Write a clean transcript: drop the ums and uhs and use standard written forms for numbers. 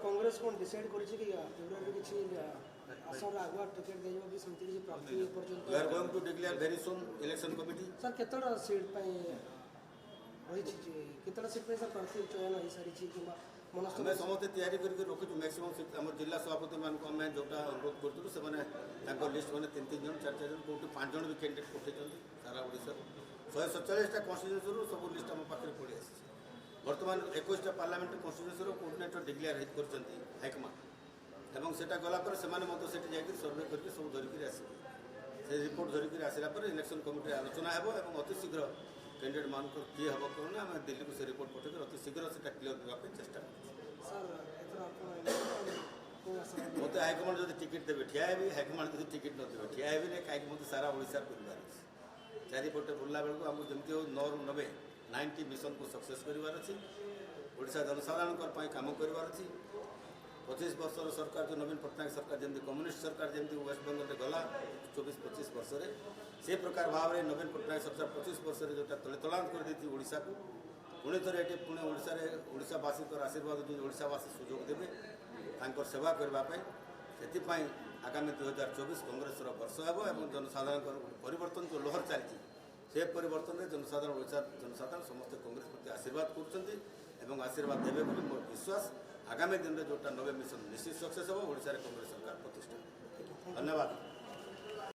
कांग्रेस कौन डिसाइड करिछि कि फेब्रुआरी किछि आसर आगुआ टिकेट देइबो कि समिति किछि प्राप्ति पर्यंत we are going to declare very soon election committee. Sir केतडा सीट पई रहिछि जे केतडा सीट पे सर प्रार्थी चयन होई सारिछि किबा मनस्थ हमें समस्त तैयारी करके रखिछु मैक्सिमम सीट हम जिला सभापति मान को मैं जोटा अनुरोध करथुलु से माने ताको लिस्ट माने 3 जन 4 जन कोटि 5 जन भी कैंडिडेट पठेछन्ती सारा ओडिसा 147 टा कॉन्स्टिट्यूएंसी रो सब लिस्ट हम पाखरे पड़ी आसी वर्तमान 21 टा पार्लियामेंट कॉन्स्टिट्यूएंसी रो कोऑर्डिनेटर डिक्लेयर हेत करछन्ती हाईकमांड एवं सेटा गला पर सेमाने मतो सेठी जाई सर्वे करके सब धरि के आसी से रिपोर्ट धरि के आसिला पर इलेक्शन कमिटी आलोचना हेबो एवं अति शीघ्र कैंडिडेट मान को किए हम कौन आम दिल्ली को से रिपोर्ट पठे अति शीघ्र से क्लियर करने चेष्टा मत हाईकमांड जो टिकेट देवे ठिया भी हाईकमांड जो टिकेट न देवे ठिया भी नहीं कहीं मत सारा ओडिशा परिवार चारिपटे बुलला बेलू आमको जमी हो 9 90 मिशन को सक्सेस करार अच्छी ओडिशा जनसाधारण काम करार अच्छी 25 वर्षर सरकार जो नवीन पट्टनायक सरकार जमी कम्युनिस्ट सरकार जमी वेस्ट बेंगल गला 24-25 वर्ष से प्रकार भाव में नवीन पट्टनायक सरकार 25 वर्ष जो तलांत कर दी ओडिशा को पुणी थे ये पुणी ओडिशावासी आशीर्वाद जो ओडिशावासी सुजोग देवे सेवा करने से आगामी 2024 कांग्रेस वर्ष हे जनसाधारण परिवर्तन जो लहर चलती से परिवर्तन में जनसाधारण ओडिशा जनसाधारण समस्त कांग्रेस प्रति आशीर्वाद कर आशीर्वाद देवे बोली मोर विश्वास आगामी दिन में जोटा नवे मिशन निश्चित सक्सेस हो ओडिशा कांग्रेस सरकार प्रतिष्ठा। धन्यवाद।